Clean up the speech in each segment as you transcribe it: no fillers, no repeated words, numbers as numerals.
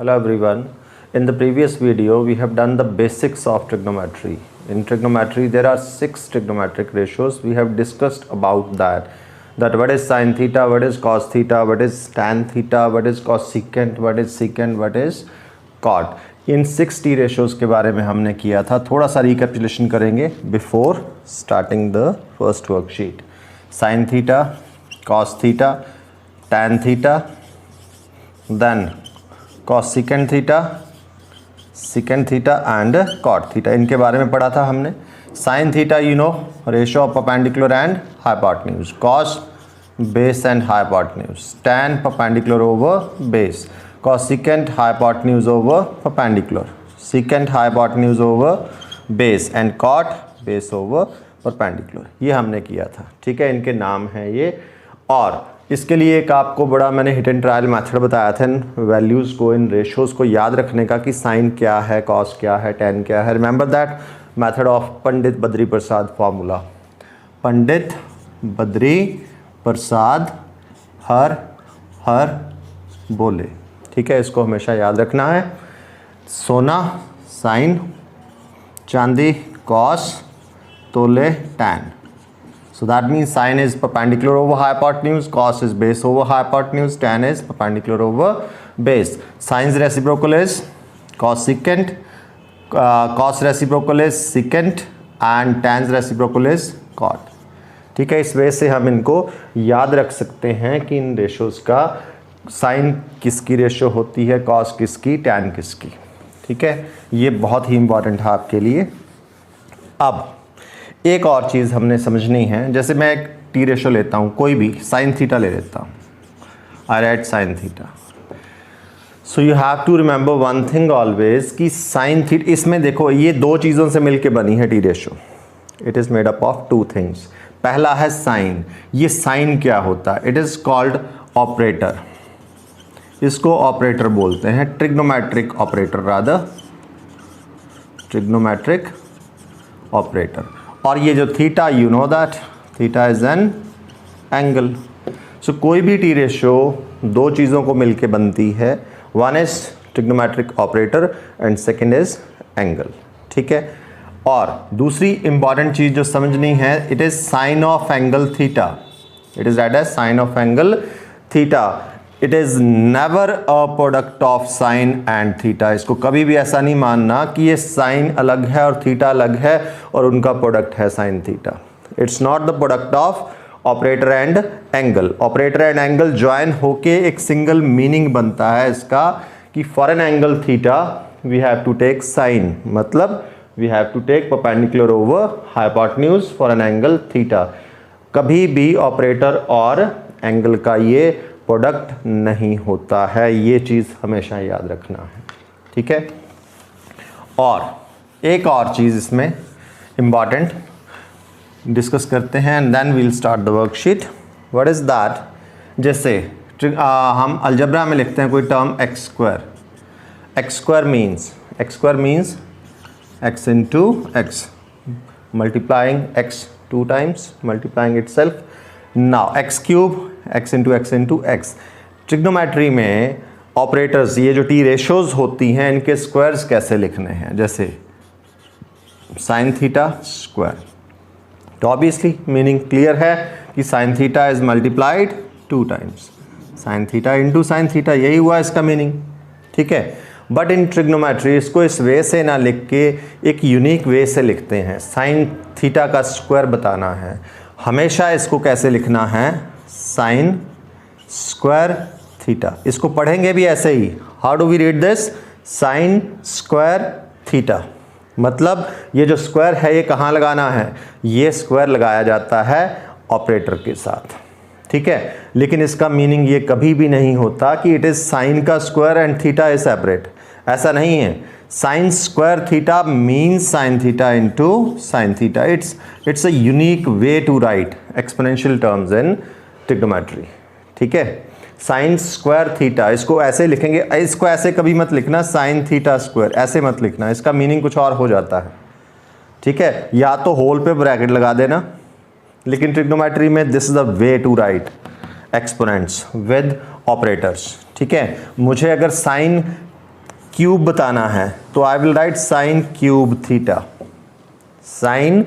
Hello everyone. In the previous video we have done the basics of trigonometry. In trigonometry there are 6 trigonometric ratios. We have discussed about that what is sin theta, what is cos theta, what is tan theta, what is cosecant, what is secant, what is cot. In 6 T ratios के बारे में हमने किया था. थोड़ा सा recapitulation करेंगे before starting the first worksheet. sin theta, cos theta, tan theta, then cosecant theta, secant theta and cot theta, इनके बारे में पढ़ा था हमने. sin theta you know ratio of perpendicular and hypotenuse, cos base and hypotenuse, tan perpendicular over base, cosecant hypotenuse over perpendicular, secant hypotenuse over base and cot base over perpendicular. ये हमने किया था. ठीक है, इनके नाम हैं ये. और इसके लिए एक आपको बड़ा मैंने हिट एंड ट्रायल मेथड बताया था इन वैल्यूज़ को, इन रेशियोज़ को याद रखने का कि साइन क्या है, कॉस क्या है, टेन क्या है. Remember that method of Pandit Badri Prasad formula. Pandit Badri Prasad हर हर बोले. ठीक है, इसको हमेशा याद रखना है. सोना साइन, चांदी कॉस, तोले tan. So that means sign is perpendicular over hypotenuse, cos is base over hypotenuse, tan is perpendicular over base. Science reciprocal is cosecant, cos reciprocal is secant and tan reciprocal is cot. ठीक है, इस वजह से हम इनको याद रख सकते हैं कि इन रेशियोज़ का साइन किसकी रेशियो होती है, कॉस किसकी, टैन किसकी. ठीक है, ये बहुत ही इंपॉर्टेंट है आपके लिए. अब एक और चीज़ हमने समझनी है. जैसे मैं एक टी रेशियो लेता हूँ, कोई भी साइन थीटा ले लेता हूँ, I write sine theta. So you have to remember one thing always कि साइन थीटा, इसमें देखो ये दो चीज़ों से मिलके बनी है T ratio. It is made up of two things. पहला है साइन. ये साइन क्या होता है? It is called operator. इसको ऑपरेटर बोलते हैं, trigonometric operator, rather trigonometric operator. और ये जो theta, you know that theta is an angle. सो कोई भी टी रेशियो दो चीज़ों को मिलके बनती है. One is trigonometric operator and second is angle. ठीक है, और दूसरी इंपॉर्टेंट चीज़ जो समझनी है, it is sine of angle theta. It is that as sine of angle theta. It is never a product of sine and theta. इसको कभी भी ऐसा नहीं मानना कि ये साइन अलग है और थीटा अलग है और उनका प्रोडक्ट है sine theta. It's not the product of operator and angle. Operator and angle join होके एक सिंगल मीनिंग बनता है इसका कि for an angle theta we have to take sine, मतलब we have to take perpendicular over hypotenuse for an angle theta. कभी भी operator और एंगल का ये प्रोडक्ट नहीं होता है. ये चीज़ हमेशा याद रखना है. ठीक है, और एक और चीज़ इसमें इम्पॉर्टेंट डिस्कस करते हैं and then we'll start the worksheet. What is that? जैसे हम अलजेब्रा में लिखते हैं कोई term x square. X square means x into x multiplying x two times, multiplying itself. Now x cube, x into x. Trigonometry में operators, ये जो T ratios होती हैं, इनके स्क्वायर्स कैसे लिखने हैं. जैसे साइन थीटा स्क्वायर, तो ऑब्वियसली मीनिंग क्लियर है कि sine theta is multiplied two times. Sign theta into sine theta, यही हुआ इसका मीनिंग. ठीक है, बट इन ट्रिग्नोमेट्री इसको इस वे से ना लिख के एक यूनिक वे से लिखते हैं. साइन थीटा का स्क्वायर बताना है, हमेशा इसको कैसे लिखना है? Sine square theta. इसको पढ़ेंगे भी ऐसे ही. How do we read this? Sine square theta. मतलब ये जो स्क्वायर है ये कहाँ लगाना है? ये स्क्वायर लगाया जाता है ऑपरेटर के साथ. ठीक है, लेकिन इसका मीनिंग ये कभी भी नहीं होता कि इट इज़ साइन का square and theta is separate. ऐसा नहीं है. Sine square theta means sine theta into sine theta. It's a unique way to write exponential terms in trigonometry. ठीक है, साइन स्क्वायर थीटा, इसको ऐसे लिखेंगे. इसको ऐसे कभी मत लिखना साइन थीटा स्क्वायर, ऐसे मत लिखना, इसका मीनिंग कुछ और हो जाता है. ठीक है, या तो होल पे ब्रैकेट लगा देना, लेकिन ट्रिग्नोमेट्री में this is the way to write exponents with operators. ठीक है, मुझे अगर साइन क्यूब बताना है तो I will write sine cube theta. Sine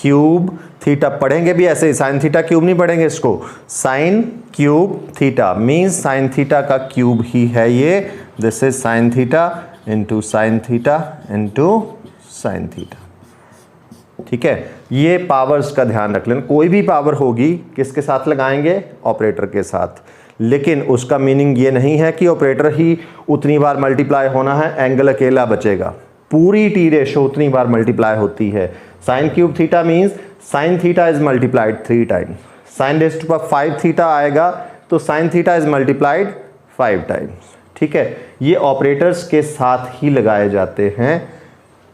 cube theta पढ़ेंगे भी ऐसे ही, साइन थीटा क्यूब नहीं पढ़ेंगे इसको, sign cube theta means sine theta का क्यूब ही है ये। This is sine theta into sine theta into sine theta. ठीक है, ये पावर्स का ध्यान रख लेना, कोई भी पावर होगी किसके साथ लगाएंगे, ऑपरेटर के साथ। लेकिन उसका मीनिंग ये नहीं है कि ऑपरेटर ही उतनी बार मल्टीप्लाई होना है, एंगल अकेला बचेगा। पूरी टी रेशो उतनी बार मल्टीप्लाई होती है। Sine cube theta means sine theta is multiplied 3 times, sine raise to power 5 theta आएगा तो sine theta is multiplied 5 times. ठीक है, ये ऑपरेटर्स के साथ ही लगाए जाते हैं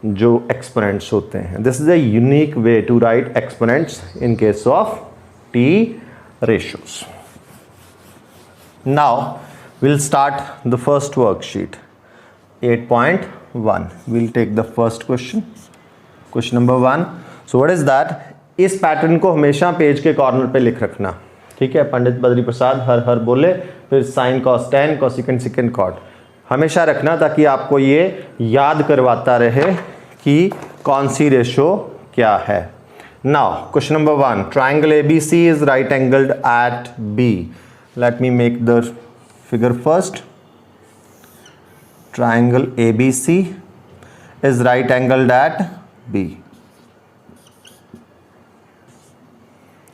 जो एक्सपोनेंट्स होते हैं। This is a unique way to write exponents in case of T ratios. Now we'll start the first worksheet 8.1. we'll take the first question number 1. so what is that? इस pattern को हमेशा page के corner पे लिख रखना। ठीक है, पंडित बद्री प्रसाद हर हर बोले, फिर sine cos tan cosecant secant cot हमेशा रखना ताकि आपको ये याद करवाता रहे कि कौन सी रेशो क्या है। Now question number 1, triangle ABC is right angled at B. Let me make the figure first. Triangle ABC is right angled at B.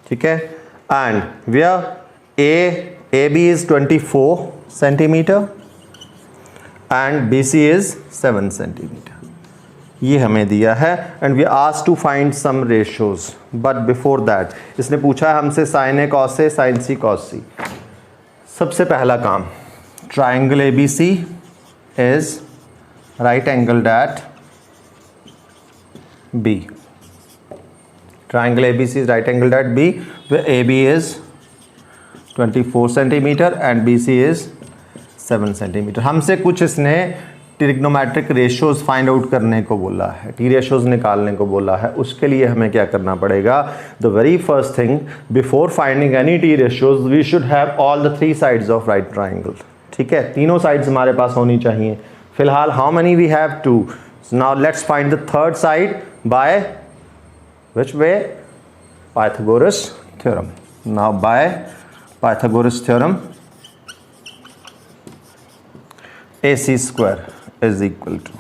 ठीक है, and where AB is 24 centimeter and BC is 7 centimeter. ये हमें दिया है and we are asked to find some ratios. But before that, इसने पूछा है हमसे sin A cos A sin C cos C. सबसे पहला काम, triangle ABC is right angled at B. Triangle ABC is right angled at B where AB is 24 centimetre and BC is 7 centimetre. हमसे कुछ इसने ट्रिग्नोमेट्रिक रेशियोज फाइंड आउट करने को बोला है, टी रेशियोज निकालने को बोला है। उसके लिए हमें क्या करना पड़ेगा? The very first thing before finding any T ratios we should have all the 3 sides of right triangle. ठीक है, तीनों साइड्स हमारे पास होनी चाहिए। फिलहाल how many we have? 2. Now let's find the third side by which way? Pythagoras theorem. Now by Pythagoras theorem AC square is equal to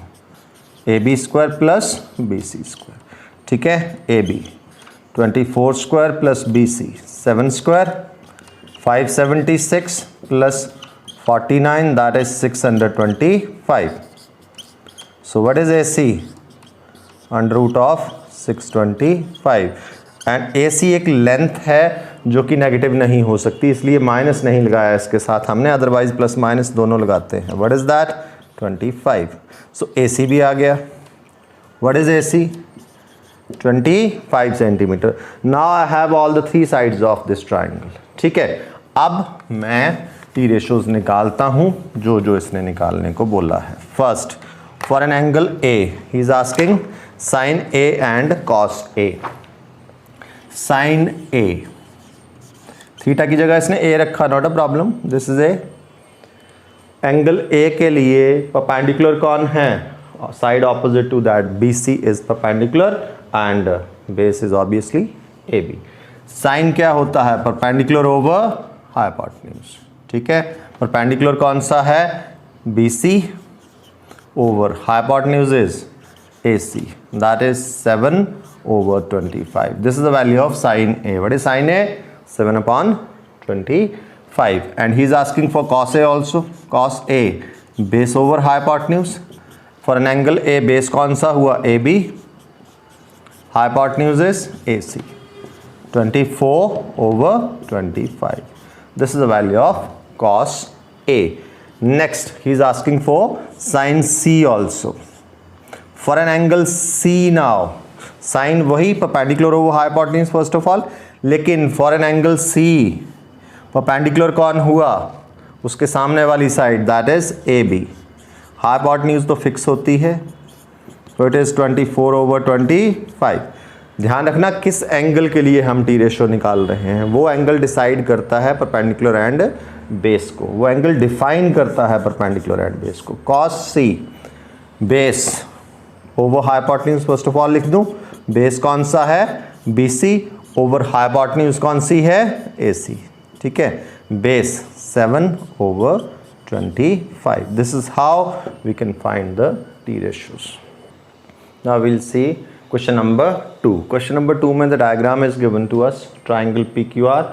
AB square plus BC square. ठीक है, AB 24 square plus BC 7 square, 576 plus 49 that is 625. So what is AC? Under root of 625 and AC एक length है जो कि negative नहीं हो सकती, इसलिए माइनस नहीं लगाया इसके साथ हमने, अदरवाइज प्लस माइनस दोनों लगाते हैं। What is that? 25. So AC भी आ गया। What is AC? 25 centimetre. Now I have all the 3 sides of this triangle. ठीक है, अब मैं टी रेशियोज निकालता हूं जो जो इसने निकालने को बोला है। First, for an angle A he is asking sine A and cos A। Sine A, theta की जगह इसने A रखा, not a problem. This is a angle A के लिए परपेंडिकुलर कौन है? Side opposite to that BC is perpendicular and base is obviously AB। Sine क्या होता है? Perpendicular over hypotenuse. ठीक है, परपेंडिकुलर कौन सा है? BC over hypotenuse is AC, that is 7 over 25. This is the value of sin A. What is sin A? 7 upon 25. And he is asking for cos A also. Cos A, base over hypotenuse. For an angle A, base कौन सा हुआ? AB. Hypotenuse is AC. 24 over 25. This is the value of cos A. Next, he is asking for sin C also. For an angle C now, sin वही perpendicular over hypotenuse first of all, लेकिन for an angle C perpendicular कौन हुआ? उसके सामने वाली side, that is AB. hypotenuse तो fix होती है, so it is 24 over 25. ध्यान रखना किस एंगल के लिए हम टी रेशियो निकाल रहे हैं, वो एंगल डिसाइड करता है परपेंडिकुलर एंड बेस को, वो एंगल डिफाइन करता है परपेंडिकुलर एट बेस को। Cos C base over hypotenuse, first of all लिख दूं, बेस कौन सा है, BC, ओवर हाइपोटेन्यूज कौन सी है, AC, ठीक है, base 7/25। This is how we can find the T ratios. Now we'll see question number 2. Question number 2 में the diagram is given to us, triangle PQR,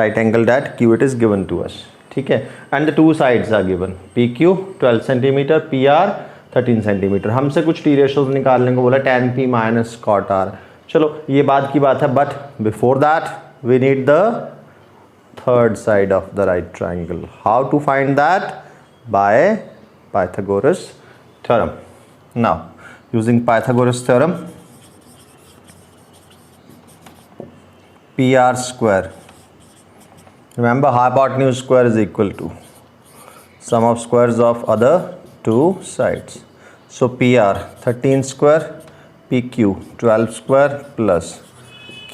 right angled at Q, it is given to us, ठीक है, and the two sides are given, PQ 12 cm, PR 13 cm। हमसे कुछ T ratios निकालने को बोला, tan P minus cot R। चलो ये बात की बात है, but before that we need the third side of the right triangle. How to find that? By Pythagoras theorem. Now using Pythagoras theorem, PR square, remember hypotenuse square is equal to sum of squares of other two sides. So PR 13 square, PQ 12 square plus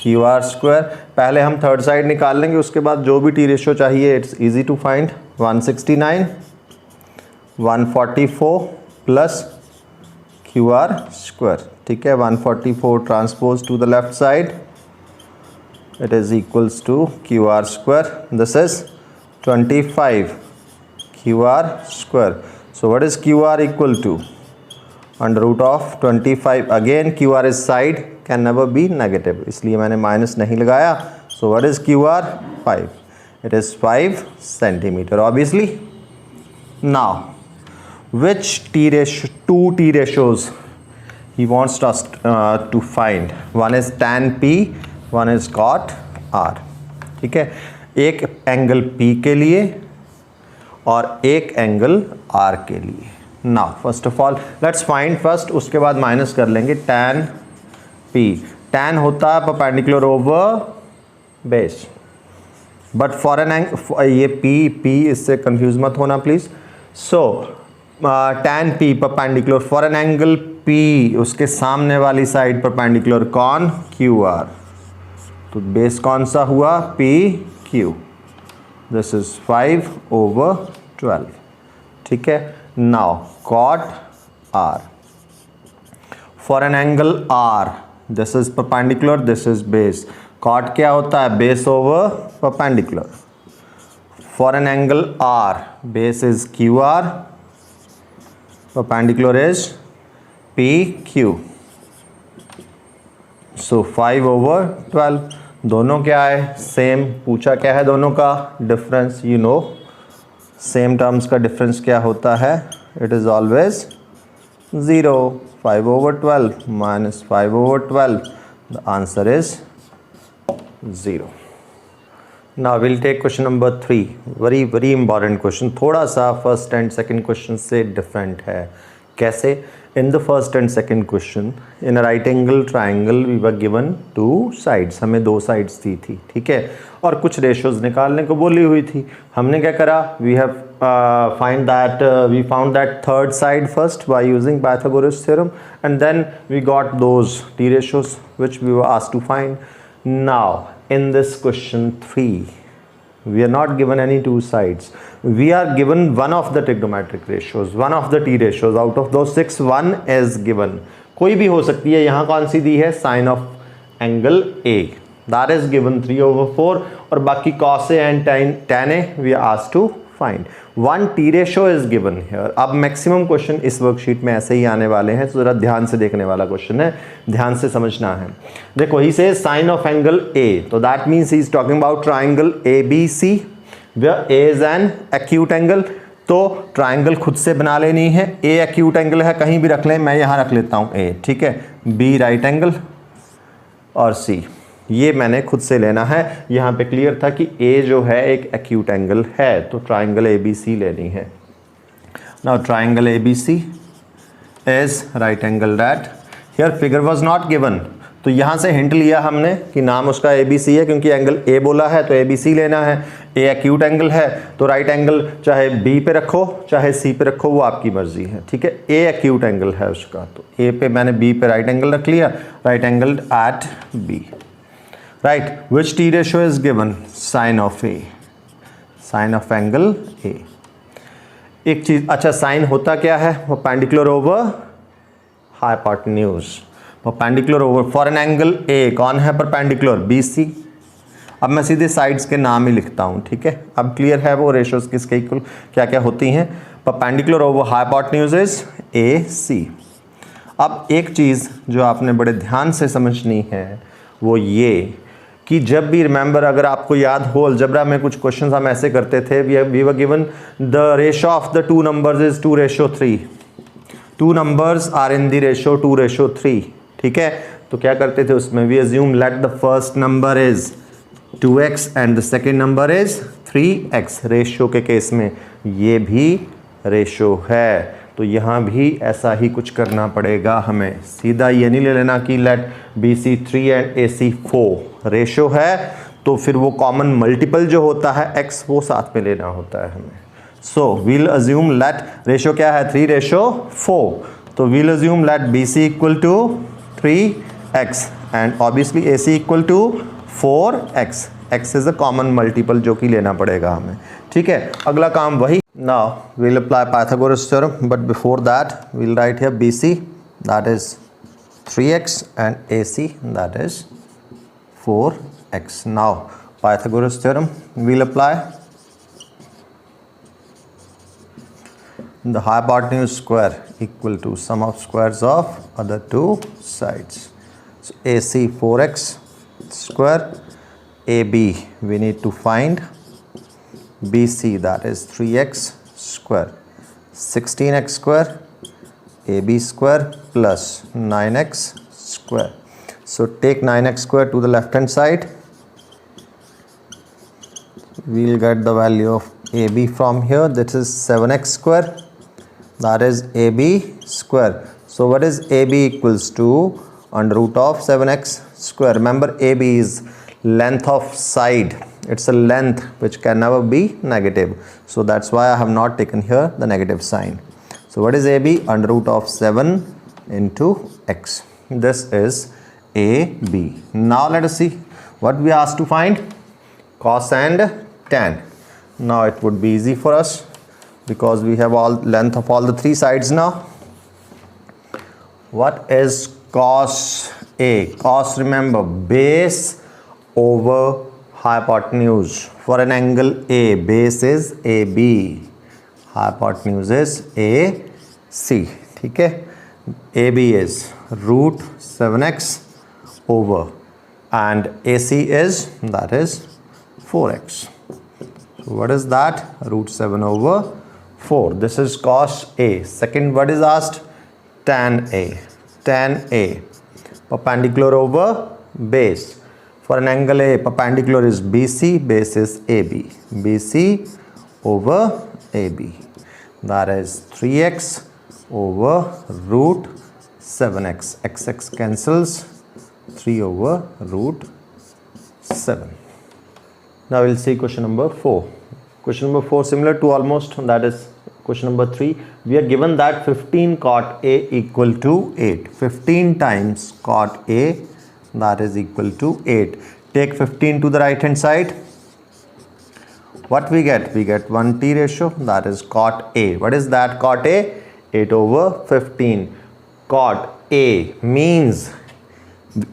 QR square। पहले हम third side निकाल लेंगे, उसके बाद जो भी T ratio चाहिए it's easy to find. 169 144 plus QR square, ठीक है, 144 transpose to the left side, it is equals to QR square. This is 25 QR square. So what is QR equal to? Under root of 25. Again QR is side, can never be negative, इसलिए मैंने minus नहीं लगाया। So what is QR? 5. It is 5 centimeter obviously. Now which T ratio, two T ratios he wants us to find? One is tan P, one is cot R, ठीक है, एक angle P के लिए और एक angle R के लिए। Now first of all let's find first, उसके बाद माइनस कर लेंगे tan P। tan होता है perpendicular over base, but for an angle, ये P इससे कंफ्यूज मत होना please. So tan P perpendicular for an angle P, उसके सामने वाली साइड परपेंडिकुलर कौन, QR, तो बेस कौन सा हुआ, PQ। दिस इज 5/12, ठीक है। Now cot R for an angle R, this is perpendicular, this is base, cot क्या होता है, base over perpendicular. For an angle R, base is QR, perpendicular is PQ, so 5/12। दोनों क्या है, same, पूछा क्या है दोनों का difference, you know same terms का डिफरेंस क्या होता है, it is always 0। 5/12 minus 5/12, the answer is 0। Now we'll take question number 3, very important question, थोड़ा सा फर्स्ट एंड सेकंड क्वेश्चन से डिफरेंट है। कैसे? In the first and second question, in a right angle triangle we were given 2 sides, हमें 2 sides दी थी, ठीक है, और कुछ रेशियोज निकालने को बोली हुई थी। हमने क्या करा, we have we found that third side first by using Pythagoras theorem, and then we got those T ratios which we were asked to find. Now in this question 3 we are not given any 2 sides, we are given one of the trigonometric ratios, one of the T ratios, out of those 6 1 is given, कोई भी हो सकती है। यहाँ कौन सी दी है, sine of angle A, that is given 3/4, और बाकी cos A and tan A we are asked to find। 1 T ratio is given here। अब मैक्सिमम क्वेश्चन इस वर्कशीट में ऐसे ही आने वाले हैं, तो ज़रा ध्यान से देखने वाला क्वेश्चन है, ध्यान से समझना है। देखो ही से साइन ऑफ एंगल A, तो that means he is talking about triangle ABC where A is an acute angle. तो ट्राइंगल खुद से बना लेनी है, A एक्यूट एंगल है, कहीं भी रख लें, मैं यहाँ रख लेता हूँ A, ठीक है, B राइट एंगल और C ये मैंने खुद से लेना है। यहाँ पे क्लियर था कि A जो है एक एक्यूट एंगल है, तो ट्राइंगल ABC लेनी है। Now triangle ABC is right angle at, here figure was not given, तो यहाँ से हिंट लिया हमने कि नाम उसका ABC है, क्योंकि एंगल A बोला है तो ABC लेना है। A एक्यूट एंगल है तो राइट एंगल चाहे B पे रखो चाहे C पे रखो, वो आपकी मर्जी है, ठीक है। A एक्यूट एंगल है उसका, तो A पे मैंने B पे राइट एंगल रख लिया, right angle at B। Right, which T ratio is given? Sin of A, sine of angle A. एक चीज, अच्छा साइन होता क्या है, perpendicular over hypotenuse, perpendicular over for an angle A. कौन है परपेंडिकुलर, बी सी। अब मैं सीधे साइड्स के नाम ही लिखता हूँ, ठीक है। अब क्लियर है वो रेशियोज किसके इक्वल क्या क्या होती हैं। Perpendicular over hypotenuse is A C. अब एक चीज़ जो आपने बड़े ध्यान से समझनी है वो ये कि जब भी रिमेंबर, अगर आपको याद हो अलजेब्रा में कुछ क्वेश्चंस हम ऐसे करते थे, we were given the ratio of the two numbers is 2:3, two numbers are in the ratio 2:3, ठीक है। तो क्या करते थे उसमें, we assume let the first number is 2x and the second number is 3x। Ratio के case में ये भी रेशियो है, तो यहाँ भी ऐसा ही कुछ करना पड़ेगा हमें। सीधा ये नहीं ले लेना कि let BC 3 and AC 4। Ratio है तो फिर वो कॉमन मल्टीपल जो होता है x वो साथ में लेना होता है हमें। So we'll assume let, ratio क्या है 3:4, तो we'll assume let BC equal to 3x and obviously AC equal to 4x। x is a common multiple जो कि लेना पड़ेगा हमें, ठीक है। अगला काम वही। Now we'll apply Pythagoras theorem, but before that we'll write here BC, that is 3x, and AC, that is 4x. Now Pythagoras theorem we'll apply. The hypotenuse square equal to sum of squares of other two sides. So AC 4x square, AB we need to find, BC that is 3x square, 16x square, AB square plus 9x square. So take 9x square to the left hand side. We'll get the value of AB from here. This is 7x square, that is AB square. So what is AB equals to under root of 7x square. Remember AB is length of side, it's a length which can never be negative, so that's why I have not taken here the negative sign. So what is AB? Under root of 7 into x. This is AB. Now let us see what we asked to find, cos and tan. Now it would be easy for us because we have all length of all the three sides now. What is cos A? Cos, remember, base over hypotenuse. For an angle A, base is AB, hypotenuse is AC, ठीक है। AB is root 7x over and AC is, that is 4x. So what is that? Root 7 over 4. This is cos A. Second, what is asked? Tan A. Tan A, perpendicular over base. For an angle A, perpendicular is BC, base is AB. BC over AB, that is 3x over root 7x. X cancels, 3 over root 7. Now we'll see question number 4. Question number 4 similar to almost, that is question number 3. We are given that 15 cot A equal to 8. 15 times cot A, that is equal to 8. Take 15 to the right hand side. What we get? We get 1t ratio, that is cot A. What is that cot A? 8 over 15. Cot A means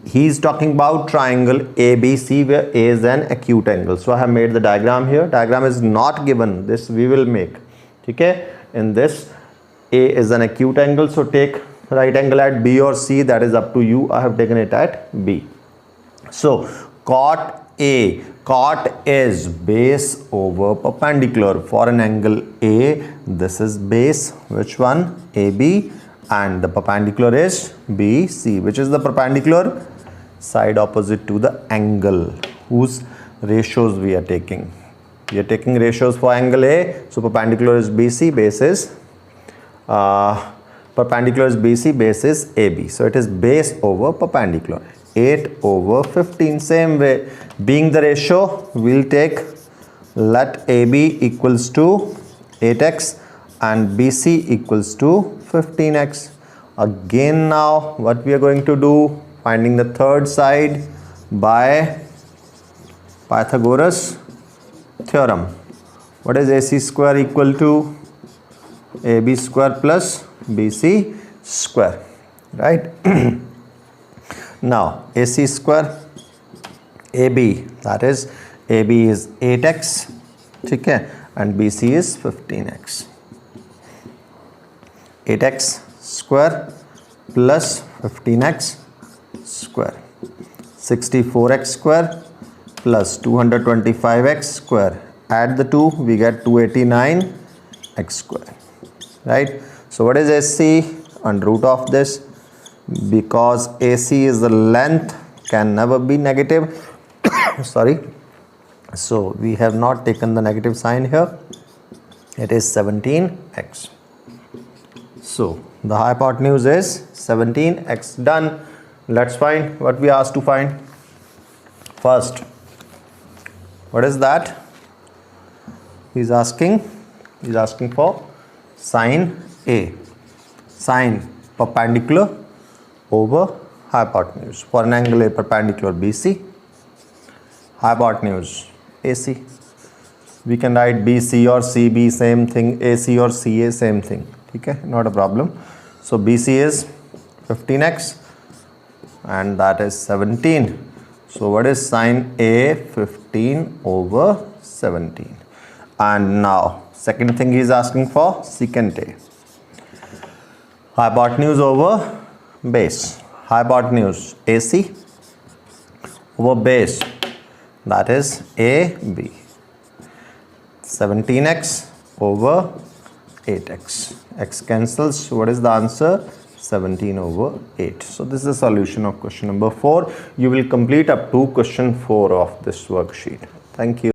he is talking about triangle ABC where A is an acute angle. So I have made the diagram here. Diagram is not given, this we will make, okay. In this A is an acute angle, so take right angle at B or C, that is up to you. I have taken it at B. So cot A, cot is base over perpendicular. For an angle A, this is base, which one? AB, and the perpendicular is BC, which is the perpendicular side opposite to the angle whose ratios we are taking. We are taking ratios for angle A, so perpendicular is BC, base is perpendicular is BC, base is AB. So it is base over perpendicular. 8 over 15. Same way, being the ratio, we'll take let AB equals to 8x and BC equals to 15x. Again, now what we are going to do, finding the third side by Pythagoras theorem. What is AC square equal to? AB square plus BC square, right? Now AC square AB, that is AB is 8x, ठीक है, and BC is 15x. 8x square plus 15x square, 64x square plus 225x square. Add the two, we get 289x square, right? So what is AC? Under root of this, because AC is the length, can never be negative. Sorry, so we have not taken the negative sign here. It is 17x. So the hypotenuse is 17x. Done. Let's find what we asked to find. First, what is that? He's asking for sine A, sine perpendicular over hypotenuse for an angle A perpendicular BC, hypotenuse AC. We can write BC or CB same thing, AC or CA same thing, okay, not a problem. So BC is 15x and that is 17. So what is sine A? 15 over 17. And now second thing he is asking for, secant A, hypotenuse over base, hypotenuse AC over base, that is AB, 17x over 8x, x cancels. What is the answer? 17 over 8. So this is the solution of question number 4. You will complete up to question 4 of this worksheet. Thank you.